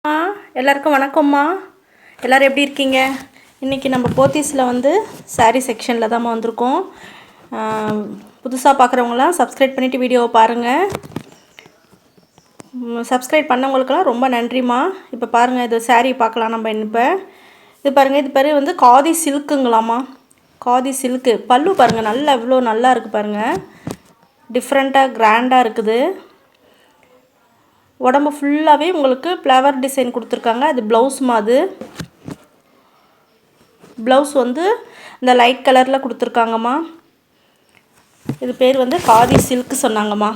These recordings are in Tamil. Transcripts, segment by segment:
எல்லாருக்கும் வணக்கம்மா. எல்லோரும் எப்படி இருக்கீங்க? இன்றைக்கி நம்ம போத்தீஸில் வந்து சாரீ செக்ஷனில் தான் வந்திருக்கோம். புதுசாக பார்க்குறவங்களாம் சப்ஸ்கிரைப் பண்ணிவிட்டு வீடியோவை பாருங்கள். சப்ஸ்கிரைப் பண்ணவங்களுக்கெல்லாம் ரொம்ப நன்றிம்மா. இப்போ பாருங்கள், இது சாரீ பார்க்கலாம். நம்ம இப்போ இது பாருங்கள், இது பேர் வந்து காதி சில்க்குங்களாம்மா. காதி சில்க்கு. பல்லு பாருங்கள், நல்லா இவ்வளோ நல்லா இருக்குது பாருங்கள். டிஃப்ரெண்ட்டாக கிராண்டாக இருக்குது. உடம்பு ஃபுல்லாகவே உங்களுக்கு ஃப்ளவர் டிசைன் கொடுத்துருக்காங்க. அது ப்ளவுஸ்மா. அது ப்ளவுஸ் வந்து இந்த லைட் கலரில் கொடுத்துருக்காங்கம்மா. இது பேர் வந்து காதி சில்க்கு சொன்னாங்கம்மா.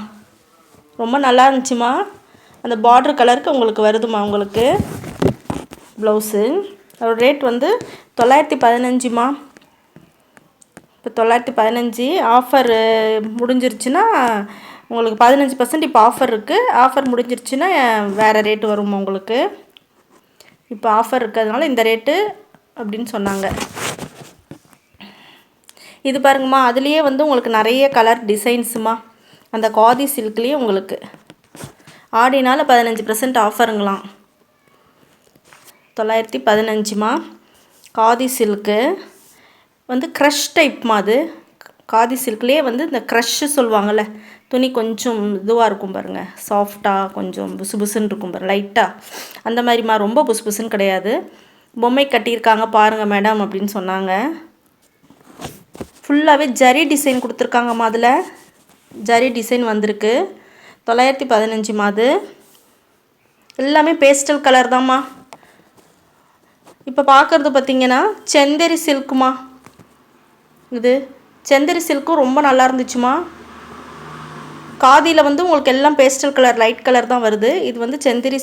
ரொம்ப நல்லா இருந்துச்சுமா. அந்த பார்டர் கலருக்கு உங்களுக்கு வருதுமா. உங்களுக்கு ப்ளவுஸு அதோட ரேட் வந்து 915மா. இப்போ 915. ஆஃபர் முடிஞ்சிருச்சுன்னா உங்களுக்கு 15% இப்போ ஆஃபர் இருக்குது. ஆஃபர் முடிஞ்சிருச்சுன்னா வேறு ரேட்டு வருமா உங்களுக்கு. இப்போ ஆஃபர் இருக்கிறதுனால இந்த ரேட்டு அப்படின்னு சொன்னாங்க. இது பாருங்கம்மா, அதுலேயே வந்து உங்களுக்கு நிறைய கலர் டிசைன்ஸுமா. அந்த காதி சில்க்லேயே உங்களுக்கு ஆடினால 15% ஆஃபருங்களாம். 915மா. காதி சில்க்கு வந்து க்ரஷ் டைப்மா. அது காதி சில்க்லேயே வந்து இந்த க்ரஷ்ஷு சொல்லுவாங்கள்ல, துணி கொஞ்சம் இதுவாக இருக்கும் பாருங்கள், சாஃப்டாக கொஞ்சம் புசு புசுன்னு இருக்கும் பாருங்கள், லைட்டாக அந்த மாதிரிமா. ரொம்ப புசு புசுன்னு கிடையாது. பொம்மை கட்டியிருக்காங்க பாருங்கள் மேடம் அப்படின்னு சொன்னாங்க. ஃபுல்லாகவே ஜரி டிசைன் கொடுத்துருக்காங்கம்மா. அதில் ஜரி டிசைன் வந்திருக்கு. 915மா. அது எல்லாமே பேஸ்டல் கலர் தான்மா. இப்போ பார்க்குறது பார்த்திங்கன்னா செந்தேரி சில்க்குமா. இது செந்தேரி சில்க்கும் ரொம்ப நல்லா இருந்துச்சுமா. காதியில் வந்து உங்களுக்கு எல்லாம் பேஸ்டல் கலர் லைட் கலர் தான் வருது. இது வந்து செந்தேரி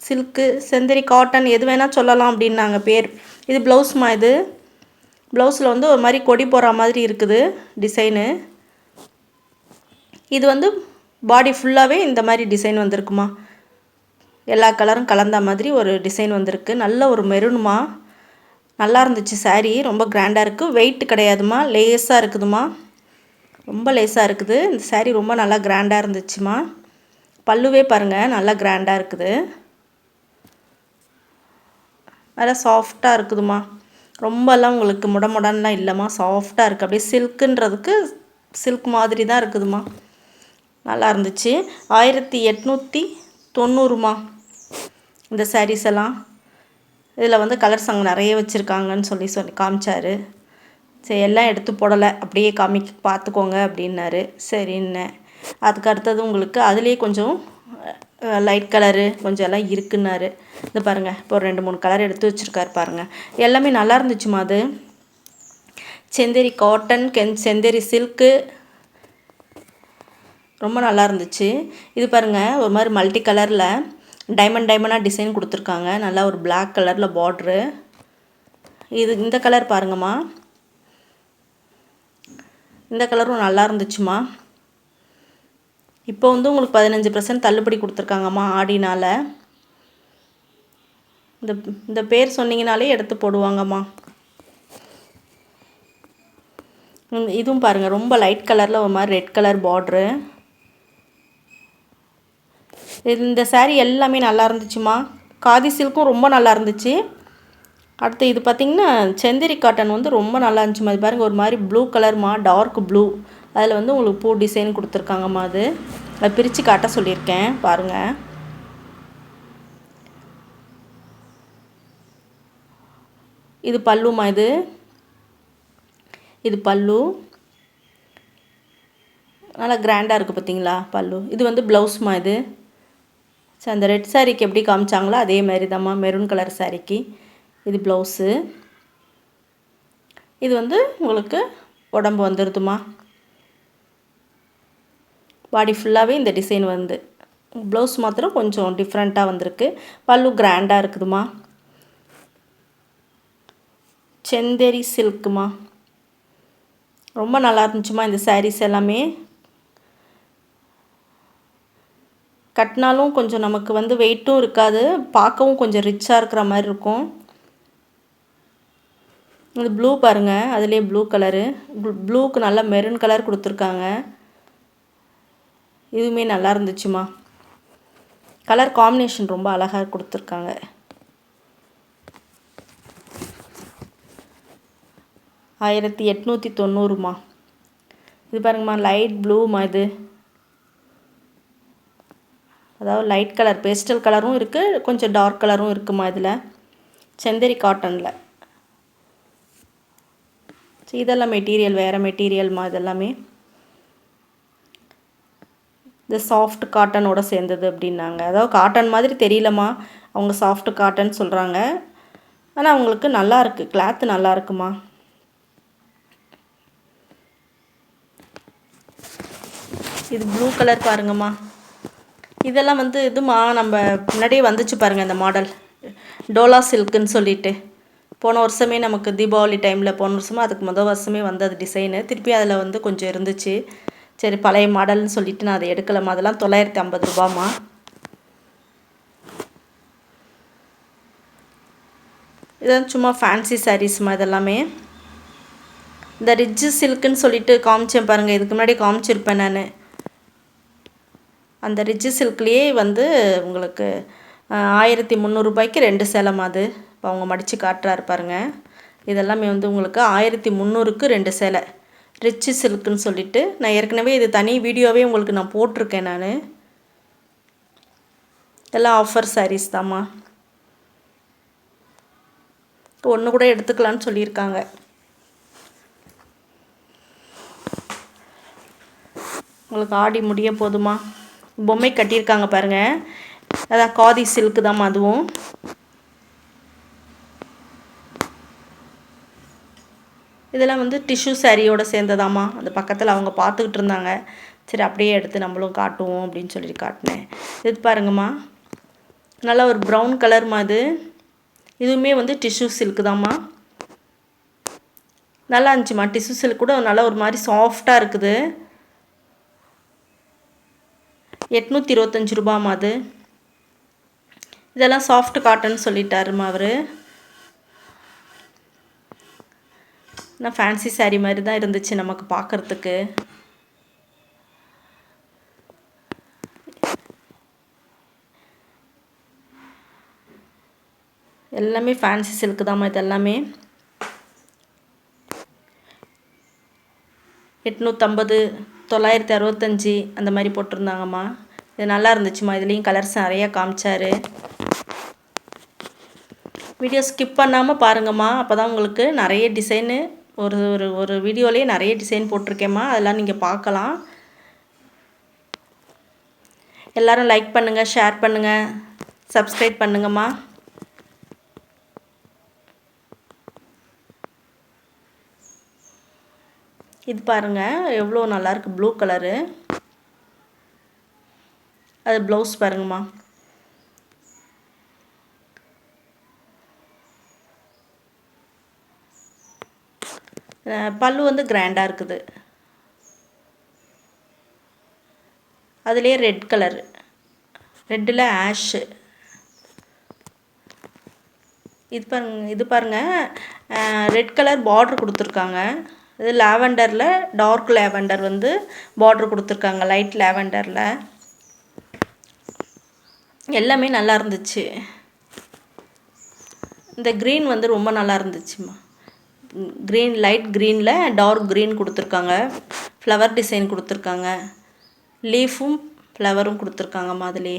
சில்க்கு, செந்தேரி காட்டன் எது வேணால் சொல்லலாம் அப்படின்னாங்க பேர். இது ப்ளவுஸ்மா. இது ப்ளவுஸில் வந்து ஒரு மாதிரி கொடி போடுற மாதிரி இருக்குது டிசைனு. இது வந்து பாடி ஃபுல்லாகவே இந்த மாதிரி டிசைன் வந்திருக்குமா. எல்லா கலரும் கலந்த மாதிரி ஒரு டிசைன் வந்திருக்கு. நல்ல ஒரு மெரூனுமா. நல்லா இருந்துச்சு சாரீ. ரொம்ப கிராண்டாக இருக்குது. வெயிட் கிடையாதுமா, லேஸாக இருக்குதுமா. ரொம்ப லேஸாக இருக்குது. இந்த சாரீ ரொம்ப நல்லா கிராண்டாக இருந்துச்சுமா. பல்லுவே பாருங்கள், நல்லா கிராண்டாக இருக்குது. நல்லா சாஃப்டாக இருக்குதுமா. ரொம்பலாம் உங்களுக்கு முடமுடன்லாம் இல்லைம்மா, சாஃப்டாக இருக்குது. அப்படியே சில்க்குன்றதுக்கு சில்க் மாதிரி தான் இருக்குதுமா. நல்லா இருந்துச்சு. 1890மா இந்த சாரீஸ் எல்லாம். இதில் வந்து கலர்ஸ் அங்கே நிறைய வச்சுருக்காங்கன்னு சொல்லி காமிச்சார். சரி, எல்லாம் எடுத்து போடலை, அப்படியே பார்த்துக்கோங்க அப்படின்னாரு. சரின்னு. அதுக்கு அடுத்தது உங்களுக்கு அதுலேயே கொஞ்சம் லைட் கலரு கொஞ்சம் எல்லாம் இருக்குன்னாரு. இது பாருங்கள், இப்போ ஒரு 2-3 கலர் எடுத்து வச்சுருக்காரு பாருங்கள். எல்லாமே நல்லா இருந்துச்சுமா. அது செந்தேரி காட்டன், செந்தேரி சில்க்கு ரொம்ப நல்லா இருந்துச்சு. இது பாருங்கள், ஒரு மாதிரி மல்டி கலரில் டைமண்டாக டிசைன் கொடுத்துருக்காங்க. நல்லா ஒரு பிளாக் கலரில் பார்ட்ரு. இந்த கலர் பாருங்கம்மா. இந்த கலரும் நல்லா இருந்துச்சுமா. இப்போ வந்து உங்களுக்கு 15% தள்ளுபடி கொடுத்துருக்காங்கம்மா ஆடினால். இந்த பேர் சொன்னீங்கனாலே எடுத்து போடுவாங்கம்மா. இதுவும் பாருங்கள், ரொம்ப லைட் கலரில் ஒரு மாதிரி ரெட் கலர் பார்ட்ரு. இந்த சாரீ எல்லாமே நல்லா இருந்துச்சுமா. காதி சில்க்கும் ரொம்ப நல்லா இருந்துச்சு. அடுத்து இது பார்த்திங்கன்னா செந்தேரி காட்டன் வந்து ரொம்ப நல்லா இருந்துச்சுமா. இது பாருங்கள், ஒரு மாதிரி ப்ளூ கலர்மா, டார்க் ப்ளூ. அதில் வந்து உங்களுக்கு பூ டிசைன் கொடுத்துருக்காங்கம்மா. அது பிரித்து காட்ட சொல்லியிருக்கேன் பாருங்கள். இது பல்லுமா. இது பல்லு நல்லா கிராண்டாக இருக்குது பார்த்திங்களா பல்லு. இது வந்து ப்ளவுஸ்மா. இது சரி, அந்த ரெட் சாரீக்கு எப்படி காமிச்சாங்களோ அதே மாதிரி தான்மா, மெரூன் கலர் சாரீக்கு இது ப்ளவுஸு. இது வந்து உங்களுக்கு உடம்பு வந்துடுதுமா. பாடி ஃபுல்லாகவே இந்த டிசைன் வந்து ப்ளவுஸ் மாத்திரம் கொஞ்சம் டிஃப்ரெண்ட்டாக வந்திருக்கு. பல்லு கிராண்டாக இருக்குதுமா. செந்தேரி சில்க்குமா. ரொம்ப நல்லா இருந்துச்சுமா. இந்த சாரீஸ் எல்லாமே கட்டினாலும் கொஞ்சம் நமக்கு வந்து வெயிட்டும் இருக்காது, பார்க்கவும் கொஞ்சம் ரிச்சாக இருக்கிற மாதிரி இருக்கும். இது ப்ளூ பாருங்கள், அதுலேயே ப்ளூ கலரு. ப்ளூக்கு நல்லா மெரூன் கலர் கொடுத்துருக்காங்க. இதுவுமே நல்லா இருந்துச்சுமா. கலர் காம்பினேஷன் ரொம்ப அழகாக கொடுத்துருக்காங்க. $1890மா. இது பாருங்கம்மா, லைட் ப்ளூமா. இது அதாவது லைட் கலர் பேஸ்டல் கலரும் இருக்குது, கொஞ்சம் டார்க் கலரும் இருக்குமா. இதில் செந்தேரி காட்டனில். இதெல்லாம் மெட்டீரியல் வேறு மெட்டீரியல்மா. இதெல்லாமே இந்த சாஃப்ட் காட்டனோட சேர்ந்தது அப்படின்னாங்க. அதாவது காட்டன் மாதிரி தெரியலம்மா, அவங்க சாஃப்ட் காட்டன் சொல்கிறாங்க. ஆனால் அவங்களுக்கு நல்லா இருக்குது, கிளாத்து நல்லா இருக்குமா. இது ப்ளூ கலர் பாருங்கம்மா. இதெல்லாம் வந்து இதுமா நம்ம முன்னாடியே வந்துச்சு பாருங்கள் இந்த மாடல், டோலா சில்க்குன்னு சொல்லிட்டு. போன வருஷமே நமக்கு தீபாவளி டைமில், போன வருஷமாக அதுக்கு முதல் வருஷமே வந்தது டிசைனு. திருப்பி அதில் வந்து கொஞ்சம் இருந்துச்சு. சரி பழைய மாடல்னு சொல்லிவிட்டு நான் அதை எடுக்கலாமா. அதெல்லாம் $950மா. இதெல்லாம் சும்மா ஃபேன்சி சாரீஸ்மா. இதெல்லாமே இந்த ரிட்ஜு சில்க்குன்னு சொல்லிட்டு காமிச்சேன் பாருங்கள், இதுக்கு முன்னாடி காமிச்சிருப்பேன் நான். அந்த ரிட்ஜு சில்க்லேயே வந்து உங்களுக்கு 1300 2 சேலைமா. அது இப்போ அவங்க மடித்து காட்டுறாரு பாருங்கள். இதெல்லாமே வந்து உங்களுக்கு 1300க்கு 2 சேலை, ரிச்சு சில்க்குன்னு சொல்லிட்டு. நான் ஏற்கனவே இது தனி வீடியோவே உங்களுக்கு நான் போட்டிருக்கேன் நான். எல்லாம் ஆஃபர் சாரீஸ் தாம்மா. ஒன்று கூட எடுத்துக்கலான்னு சொல்லியிருக்காங்க. உங்களுக்கு ஆடி முடிய போதுமா. பொம்மை கட்டியிருக்காங்க பாருங்கள், அதான் காதி சில்க்கு தாம்மா. அதுவும் இதெல்லாம் வந்து டிஷ்யூ சாரியோட சேர்ந்ததாம்மா. அந்த பக்கத்தில் அவங்க பார்த்துக்கிட்டு இருந்தாங்க. சரி அப்படியே எடுத்து நம்மளும் காட்டுவோம் அப்படின்னு சொல்லிட்டு காட்டினேன். இது பாருங்கம்மா, நல்லா ஒரு ப்ரௌன் கலர்மா. இதுவுமே வந்து டிஷ்யூ சில்க்கு தாம்மா. நல்லா இருந்துச்சுமா. டிஷ்யூ சில்க் கூட நல்லா ஒரு மாதிரி சாஃப்டாக இருக்குது. $825மா. அது இதெல்லாம் சாஃப்ட் காட்டன் சொல்லிட்டாருமா அவர். நான் ஃபேன்சி சாரீ மாதிரி தான் இருந்துச்சு நமக்கு பார்க்குறதுக்கு. எல்லாமே ஃபேன்சி சில்க்கு தாம்மா. இது எல்லாமே 850, 965 அந்த மாதிரி போட்டிருந்தாங்கம்மா. இது நல்லா இருந்துச்சுமா. இதுலேயும் கலர்ஸ் நிறையா காமிச்சார். வீடியோ ஸ்கிப் பண்ணாமல் பாருங்கம்மா, அப்போ தான் உங்களுக்கு நிறைய டிசைனு ஒரு ஒரு ஒரு வீடியோலேயே நிறைய டிசைன் போட்டிருக்கேம்மா. அதெல்லாம் நீங்கள் பார்க்கலாம். எல்லோரும் லைக் பண்ணுங்கள், ஷேர் பண்ணுங்கள், சப்ஸ்கிரைப் பண்ணுங்கம்மா. இது பாருங்கள் எவ்வளோ நல்லாயிருக்கு, ப்ளூ கலரு. அது ப்ளவுஸ் பாருங்கம்மா. பல்லு வந்து கிராண்டாக இருக்குது. அதுலேயே ரெட் கலர், ரெட்டில் ஆஷு. இது பாருங்கள் ரெட் கலர் பார்டர் கொடுத்துருக்காங்க. இது லாவெண்டரில், டார்க் லாவெண்டர் வந்து பார்டர் கொடுத்துருக்காங்க, லைட் லாவெண்டரில். எல்லாமே நல்லா இருந்துச்சு. இந்த க்ரீன் வந்து ரொம்ப நல்லா இருந்துச்சுமா. க்ரீன், லைட் க்ரீனில் டார்க் க்ரீன் கொடுத்துருக்காங்க. ஃப்ளவர் டிசைன் கொடுத்துருக்காங்க. லீஃபும் ஃப்ளவரும் கொடுத்துருக்காங்கம்மா அதிலே.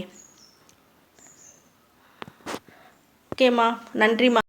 ஓகேம்மா, நன்றிம்மா.